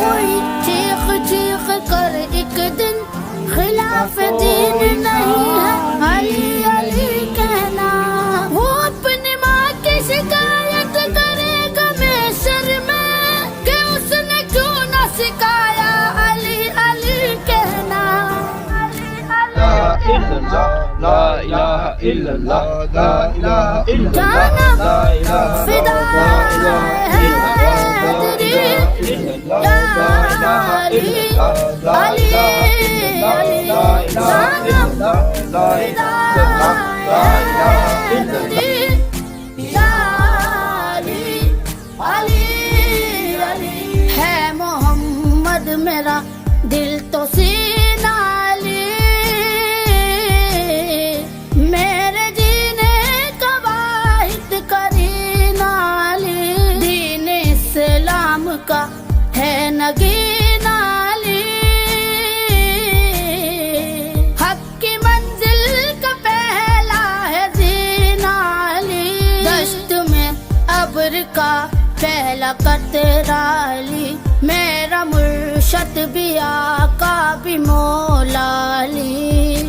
हुई चीख चीख कर एक दिन, खिलाफ दीन नहीं है अली अली कहना। वो अपनी माँ की शिकायत करेगा महशर में कि उसने क्यों ना सिखाया अली अली कहना। ला इलाहा इल्लल्लाह, ला इलाहा इल्लल्लाह, ला इलाहा फिदा है तेरी या अली अली अली जानम फिदा है तेरी या अली अली अली। है मोहम्मद मेरा दिल तो सीना अली, मेरे जीने का वाहिद करीना अली। दीन इस्लाम का है नगीना अली, हक की मंजिल का पहला है जीना अली। दश्त में अब्र का पहला कतरा अली, मेरा मुर्शद भी आका भी मौला अली।